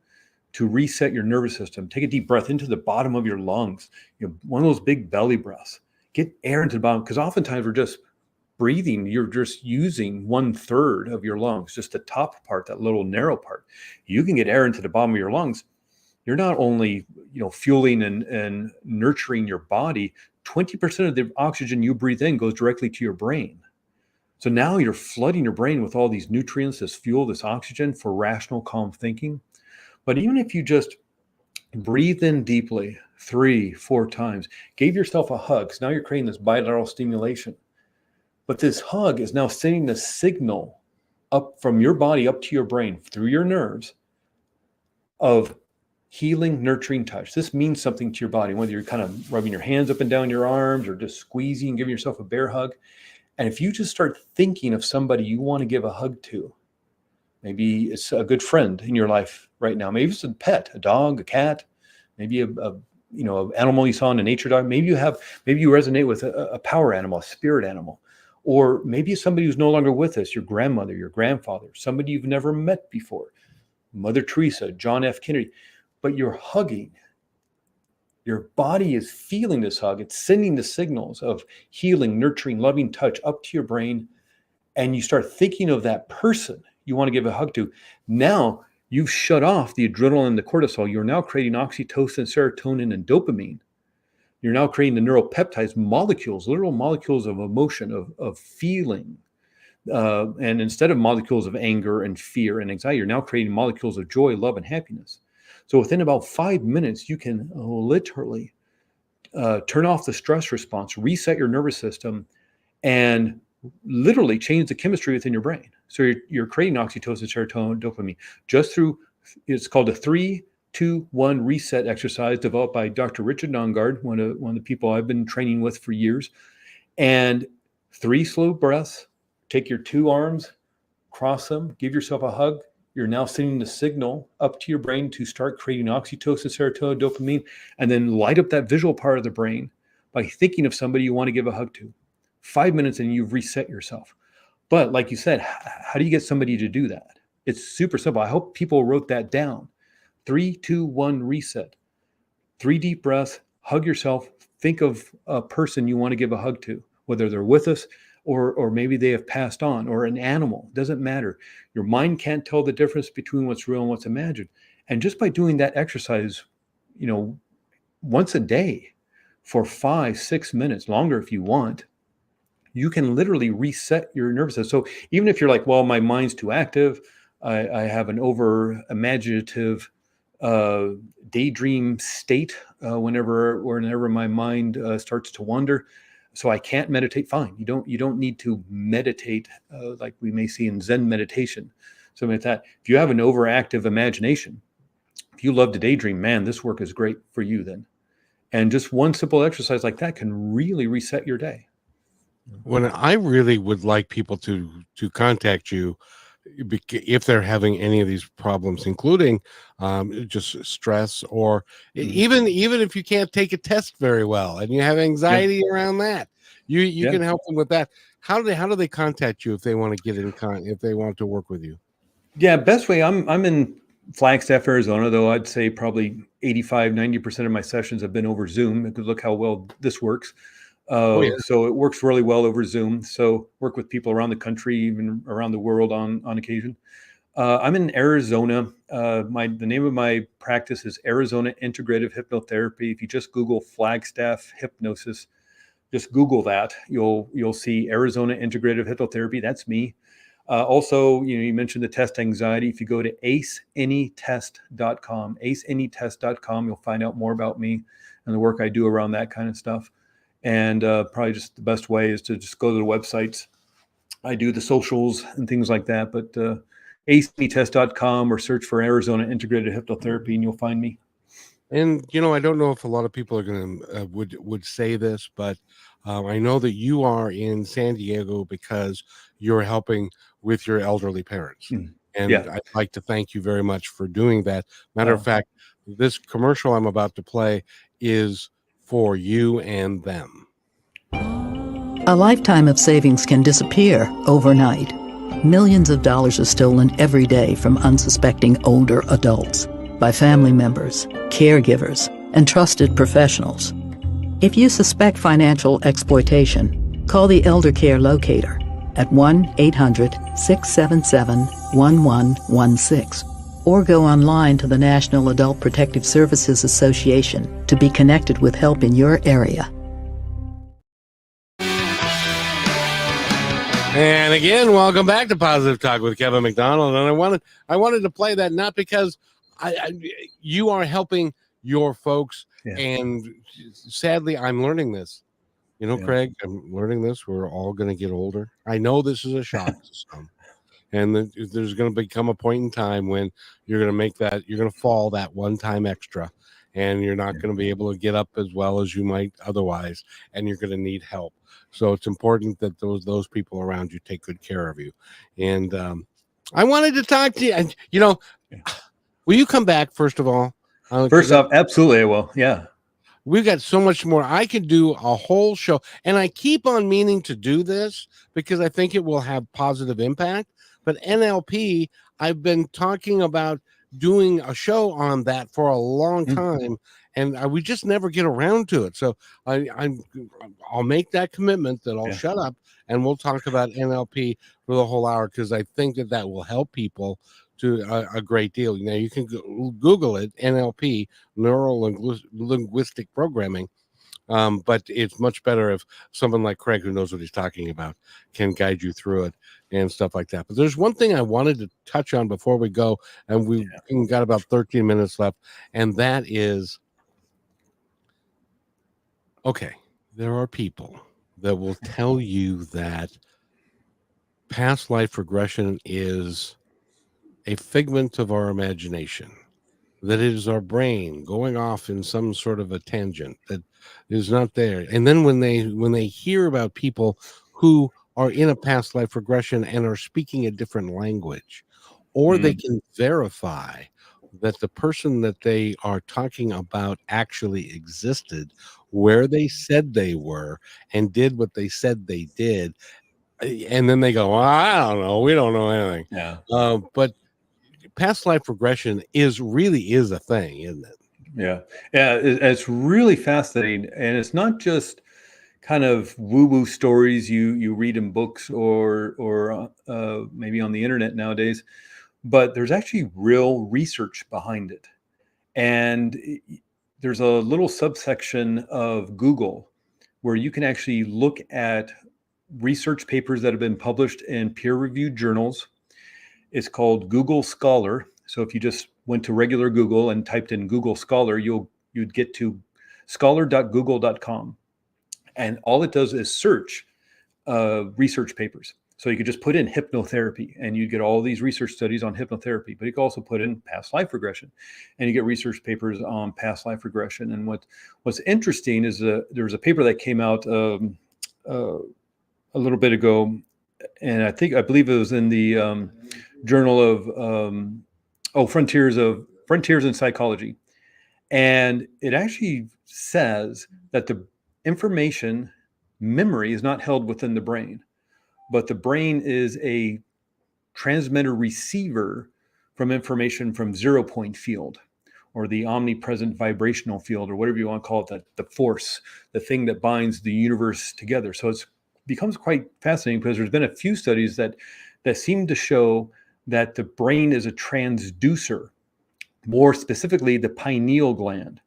to reset your nervous system. Take a deep breath into the bottom of your lungs, one of those big belly breaths. Get air into the bottom, because oftentimes we're just breathing, you're just using 1/3 of your lungs, just the top part, that little narrow part. You can get air into the bottom of your lungs. You're not only fueling and nurturing your body. 20% of the oxygen you breathe in goes directly to your brain. So now you're flooding your brain with all these nutrients, this fuel, this oxygen for rational, calm thinking. But even if you just breathe in deeply 3-4 times, gave yourself a hug, because now you're creating this bilateral stimulation. But this hug is now sending the signal up from your body up to your brain through your nerves of healing, nurturing touch. This means something to your body, whether you're kind of rubbing your hands up and down your arms or just squeezing and giving yourself a bear hug. And if you just start thinking of somebody you want to give a hug to, maybe it's a good friend in your life right now. Maybe it's a pet, a dog, a cat, maybe an animal you saw in a nature dog. Maybe you resonate with a power animal, a spirit animal. Or maybe it's somebody who's no longer with us, your grandmother, your grandfather, somebody you've never met before, Mother Teresa, John F. Kennedy. But you're hugging. Your body is feeling this hug. It's sending the signals of healing, nurturing, loving touch up to your brain. And you start thinking of that person you want to give a hug to. Now you've shut off the adrenaline and the cortisol. You're now creating oxytocin, serotonin, and dopamine. You're now creating the neuropeptides, molecules, literal molecules of emotion, of feeling. And instead of molecules of anger and fear and anxiety, you're now creating molecules of joy, love, and happiness. So within about 5 minutes, you can literally turn off the stress response, reset your nervous system, and literally change the chemistry within your brain. So you're creating oxytocin, serotonin, dopamine just through, it's called a 3-2-1 reset exercise developed by Dr. Richard Nongard, one of the people I've been training with for years. And 3 slow breaths, take your 2 arms, cross them, give yourself a hug. You're now sending the signal up to your brain to start creating oxytocin, serotonin, dopamine, and then light up that visual part of the brain by thinking of somebody you want to give a hug to. 5 minutes and you've reset yourself. But like you said, how do you get somebody to do that? It's super simple. I hope people wrote that down. 3-2-1 reset. 3 deep breaths, hug yourself, think of a person you want to give a hug to, whether they're with us or maybe they have passed on, or an animal. Doesn't matter. Your mind can't tell the difference between what's real and what's imagined. And just by doing that exercise, once a day for 5-6 minutes, longer if you want, you can literally reset your nervous system. So even if you're like, well, my mind's too active, I have an over imaginative daydream state whenever my mind starts to wander, so I can't meditate. Fine, you don't need to meditate like we may see in Zen meditation, something like that. If you have an overactive imagination, if you love to daydream, man, this work is great for you then. And just one simple exercise like that can really reset your day. When I really would like people to contact you if they're having any of these problems, including just stress, or even if you can't take a test very well and you have anxiety around that, you can help them with that. How do they contact you if they want to get in if they want to work with you? Yeah, best way, I'm in Flagstaff, Arizona, though I'd say probably 85-90% of my sessions have been over Zoom, because look how well this works. So it works really well over Zoom. So work with people around the country, even around the world on occasion. I'm in Arizona. The name of my practice is Arizona Integrative Hypnotherapy. If you just Google Flagstaff hypnosis, just Google that, you'll see Arizona Integrative Hypnotherapy. That's me. Also, you mentioned the test anxiety. If you go to aceanytest.com, aceanytest.com, you'll find out more about me and the work I do around that kind of stuff. And probably just the best way is to just go to the websites. I do the socials and things like that, but aceanytest.com, or search for Arizona Integrated Hypnotherapy and you'll find me. And I don't know if a lot of people are going to would say this, but I know that you are in San Diego because you're helping with your elderly parents. And Yeah. I'd like to thank you very much for doing that. Matter of fact, this commercial I'm about to play is for you and them. A lifetime of savings can disappear overnight. Millions of dollars are stolen every day from unsuspecting older adults by family members, caregivers, and trusted professionals. If you suspect financial exploitation, call the Elder Care Locator at 1-800-677-1116 or go online to the National Adult Protective Services Association to be connected with help in your area. And again, welcome back to Positive Talk with Kevin McDonald. And I wanted to play that not because you are helping your folks, and sadly, I'm learning this. Craig, I'm learning this. We're all going to get older. I know this is a shock to some, and there's going to become a point in time when you're going to fall that one time extra, and you're not going to be able to get up as well as you might otherwise, and you're going to need help. So it's important that those people around you take good care of you. And I wanted to talk to you. And will you come back first of all? First off, absolutely I will. Yeah. We've got so much more. I could do a whole show, and I keep on meaning to do this because I think it will have positive impact. But NLP, I've been talking about doing a show on that for a long time, and we just never get around to it. So I'll make that commitment that I'll shut up and we'll talk about NLP for the whole hour, because I think that will help people to a great deal. Now you can Google it, NLP, neuro linguistic programming. But it's much better if someone like Craig, who knows what he's talking about, can guide you through it and stuff like that. But there's one thing I wanted to touch on before we go, and we've got about 13 minutes left, and that is, okay, there are people that will tell you that past life regression is a figment of our imagination, that it is our brain going off in some sort of a tangent that is not there. And then when they hear about people who are in a past life regression and are speaking a different language, or they can verify that the person that they are talking about actually existed where they said they were and did what they said they did, and then they go, well, I don't know, we don't know anything. But past life regression is a thing, isn't it? Yeah. It's really fascinating, and it's not just kind of woo-woo stories you read in books or maybe on the internet nowadays, but there's actually real research behind it. And there's a little subsection of Google where you can actually look at research papers that have been published in peer-reviewed journals. It's called Google Scholar. So if you just went to regular Google and typed in Google Scholar, you'd get to scholar.google.com. And all it does is search research papers. So you could just put in hypnotherapy and you get all these research studies on hypnotherapy, but you can also put in past life regression and you get research papers on past life regression. And what's interesting is there was a paper that came out a little bit ago, and I believe it was in the Journal of Frontiers in Psychology. And it actually says that the information memory is not held within the brain, but the brain is a transmitter receiver from information from 0-point field, or the omnipresent vibrational field, or whatever you want to call it, that the force, the thing that binds the universe together. So it becomes quite fascinating because there's been a few studies that seem to show that the brain is a transducer, more specifically the pineal gland.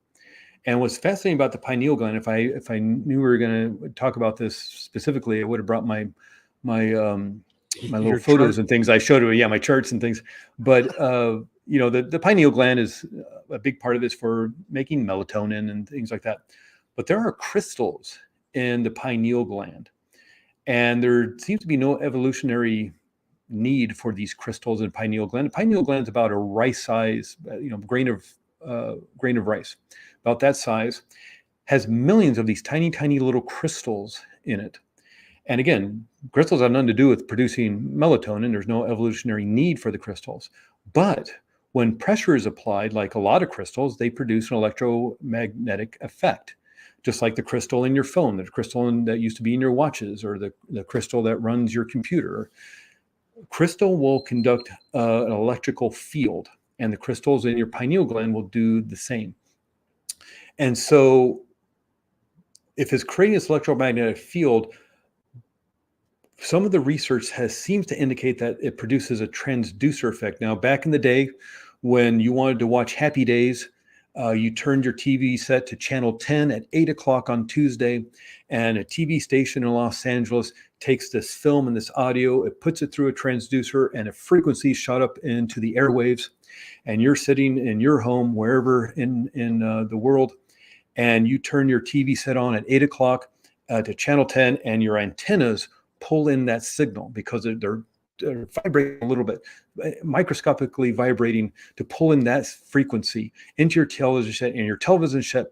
And what's fascinating about the pineal gland, if I knew we were going to talk about this specifically, I would have brought my my little Your photos chart. and things I showed her. Yeah, my charts and things. But the pineal gland is a big part of this for making melatonin and things like that. But there are crystals in the pineal gland, and there seems to be no evolutionary need for these crystals in pineal gland. The pineal gland is about a rice size, grain of rice, about that size, has millions of these tiny, tiny little crystals in it. And again, crystals have nothing to do with producing melatonin. There's no evolutionary need for the crystals. But when pressure is applied, like a lot of crystals, they produce an electromagnetic effect, just like the crystal in your phone, the crystal that used to be in your watches, or the crystal that runs your computer. Crystal will conduct an electrical field, and the crystals in your pineal gland will do the same. And so if it's creating this electromagnetic field, some of the research seems to indicate that it produces a transducer effect. Now, back in the day when you wanted to watch Happy Days, you turned your TV set to channel 10 at 8 o'clock on Tuesday, and a TV station in Los Angeles takes this film and this audio, it puts it through a transducer, and a frequency shot up into the airwaves. And you're sitting in your home, wherever in the world, and you turn your TV set on at 8 o'clock to channel 10, and your antennas pull in that signal because they're vibrating a little bit, microscopically vibrating, to pull in that frequency into your television set, and your television set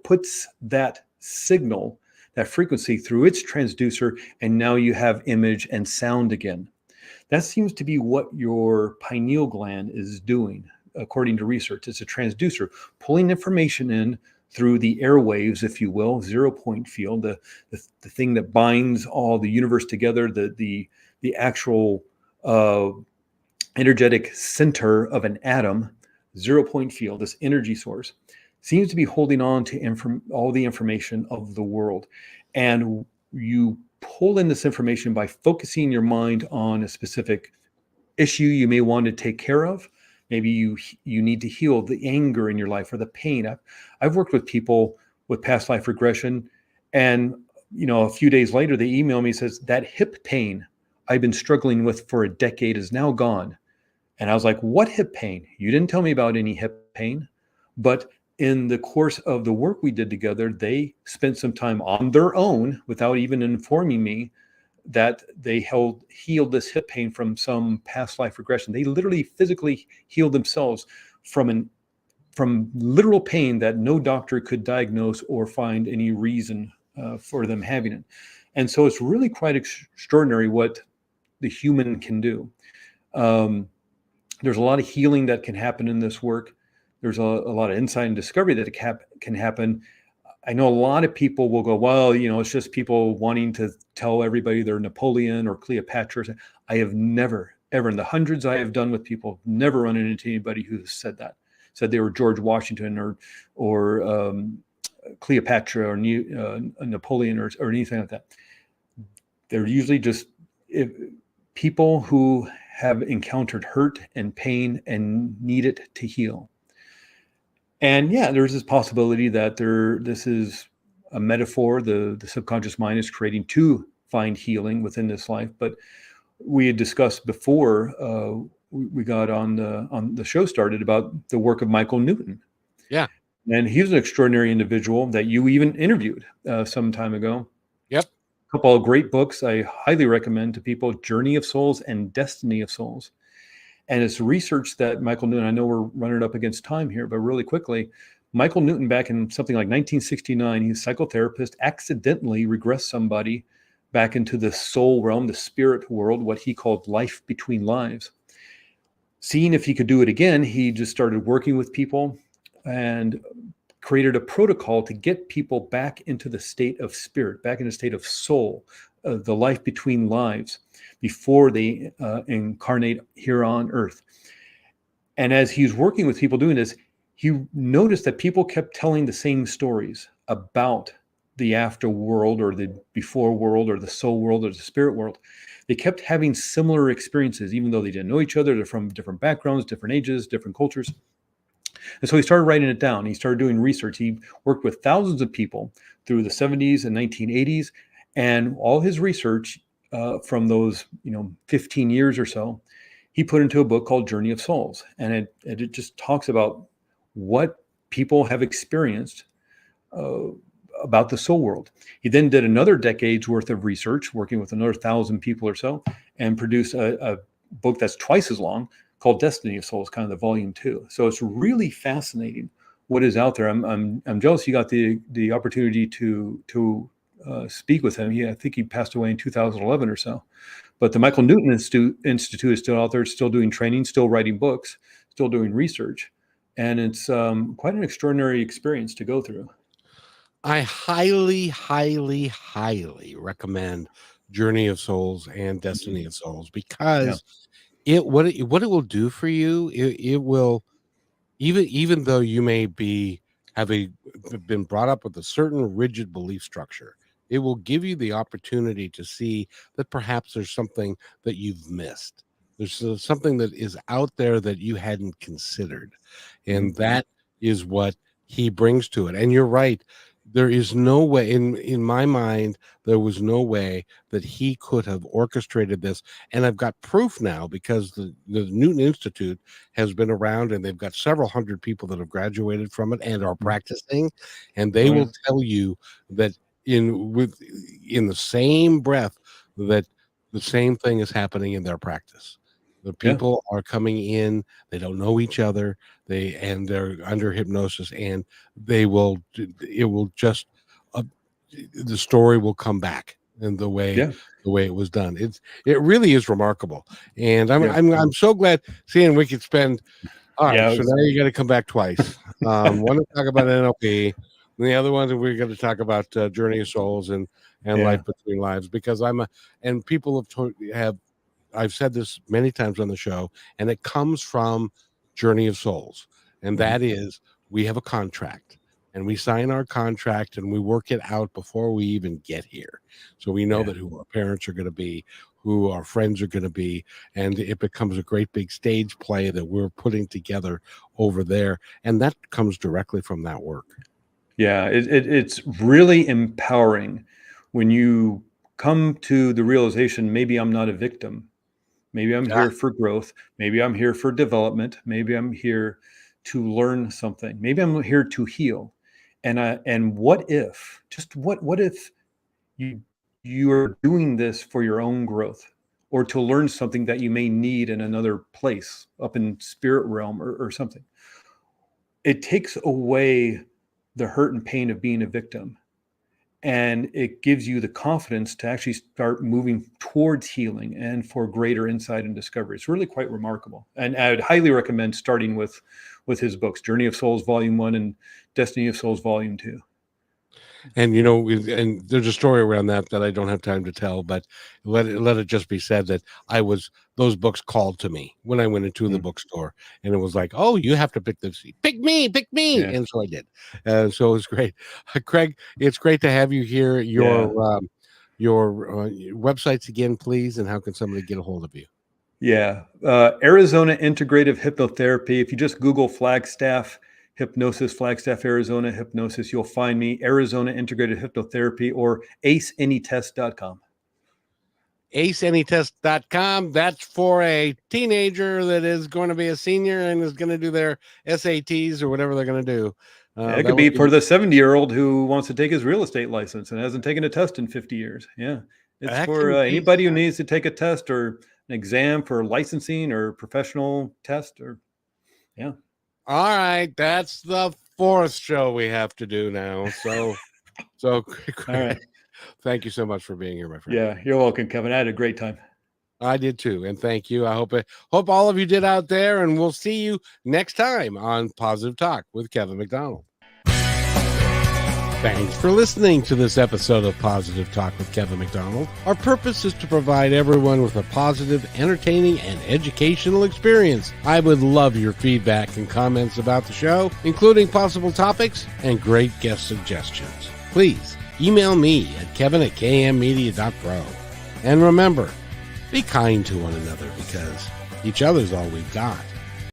puts that signal, that frequency, through its transducer, and now you have image and sound again. That seems to be what your pineal gland is doing, according to research. It's a transducer pulling information in through the airwaves, if you will, 0-point field, the thing that binds all the universe together, the actual energetic center of an atom, 0-point field, this energy source, seems to be holding on to all the information of the world. And you pull in this information by focusing your mind on a specific issue you may want to take care of. Maybe you need to heal the anger in your life or the pain. I've worked with people with past life regression, and a few days later they email me and says, that hip pain I've been struggling with for a decade is now gone. And I was like, what hip pain? You didn't tell me about any hip pain. But in the course of the work we did together, they spent some time on their own without even informing me that they healed this hip pain from some past life regression. They literally physically healed themselves from literal pain that no doctor could diagnose or find any reason for them having it. And so it's really quite extraordinary what the human can do. There's a lot of healing that can happen in this work. There's a lot of insight and discovery that can happen. I know a lot of people will go, well, it's just people wanting to tell everybody they're Napoleon or Cleopatra. I have never, ever, in the hundreds I have done with people, never run into anybody who said they were George Washington or Cleopatra or Napoleon or anything like that. They're usually just people who have encountered hurt and pain and need it to heal. And yeah, there's this possibility that this is a metaphor the subconscious mind is creating to find healing within this life. But we had discussed before we got on the show started about the work of Michael Newton. Yeah. And he's an extraordinary individual that you even interviewed some time ago. Yep. A couple of great books I highly recommend to people, Journey of Souls and Destiny of Souls. And it's research that Michael Newton, I know we're running up against time here, but really quickly, Michael Newton back in something like 1969, he's a psychotherapist, accidentally regressed somebody back into the soul realm, the spirit world, what he called life between lives. Seeing if he could do it again, he just started working with people and created a protocol to get people back into the state of spirit, back in the state of soul, the life between lives, before they incarnate here on earth. And as he's working with people doing this, he noticed that people kept telling the same stories about the afterworld or the before world or the soul world or the spirit world. They kept having similar experiences, even though they didn't know each other. They're from different backgrounds, different ages, different cultures. And so he started writing it down. He started doing research. He worked with thousands of people through the 70s and 1980s. And all his research from those 15 years or so, he put into a book called Journey of Souls, and it just talks about what people have experienced about the soul world. He then did another decade's worth of research, working with another 1,000 people or so, and produced a book that's twice as long called Destiny of Souls, kind of the volume 2. So it's really fascinating what is out there. I'm jealous you got the opportunity to speak with him. I think he passed away in 2011 or so. But the Michael Newton Institute is still out there, still doing training, still writing books, still doing research. And it's quite an extraordinary experience to go through. I highly, highly, highly recommend Journey of Souls and Destiny of Souls, because what it will do for you, it will, even though you may have been brought up with a certain rigid belief structure, it will give you the opportunity to see that perhaps there's something that you've missed. There's something that is out there that you hadn't considered. And that is what he brings to it. And you're right. There is no way, in my mind, there was no way that he could have orchestrated this. And I've got proof now, because the Newton Institute has been around, and they've got several hundred people that have graduated from it and are practicing. And they will tell you that in the same breath that the same thing is happening in their practice. The people are coming in, they don't know each other, they're under hypnosis, and it will just the story will come back in the way it was done. It really is remarkable. And I'm so glad seeing we could spend. All right, so now you got to come back twice. One to talk about NLP, and the other one we're going to talk about Journey of Souls and Life Between Lives, because and people have I've said this many times on the show, and it comes from Journey of Souls. And that is, we have a contract, and we sign our contract, and we work it out before we even get here. So we know that who our parents are going to be, who our friends are going to be, and it becomes a great big stage play that we're putting together over there. And that comes directly from that work. Yeah, it's really empowering when you come to the realization, maybe I'm not a victim. Maybe I'm here for growth. Maybe I'm here for development. Maybe I'm here to learn something. Maybe I'm here to heal. And what if you are doing this for your own growth, or to learn something that you may need in another place, up in spirit realm or something? It takes away the hurt and pain of being a victim. And it gives you the confidence to actually start moving towards healing and for greater insight and discovery. It's really quite remarkable. And I would highly recommend starting with his books, Journey of Souls Volume 1 and Destiny of Souls Volume 2. And, and there's a story around that I don't have time to tell, but let it just be said that those books called to me when I went into the bookstore, and it was like, oh, you have to pick this, pick me. Yeah. And so I did. So it was great. Craig, it's great to have you here. Your websites again, please. And how can somebody get a hold of you? Yeah. Arizona Integrative Hypnotherapy. If you just Google Flagstaff Hypnosis, Flagstaff, Arizona Hypnosis, you'll find me. Arizona Integrated Hypnotherapy, or aceanytest.com. aceanytest.com. That's for a teenager that is going to be a senior and is going to do their SATs or whatever they're going to do. It could be for the 70-year-old who wants to take his real estate license and hasn't taken a test in 50 years. Yeah. It's for anybody who needs to take a test or an exam for licensing or professional test All right, that's the 4th show we have to do now. So all right. Thank you so much for being here, my friend. Yeah, you're welcome, Kevin. I had a great time. I did too, and thank you. I hope all of you did out there, and we'll see you next time on Positive Talk with Kevin McDonald. Thanks for listening to this episode of Positive Talk with Kevin McDonald. Our purpose is to provide everyone with a positive, entertaining, and educational experience. I would love your feedback and comments about the show, including possible topics and great guest suggestions. Please email me at kevin@kmmedia.pro. And remember, be kind to one another, because each other's all we've got.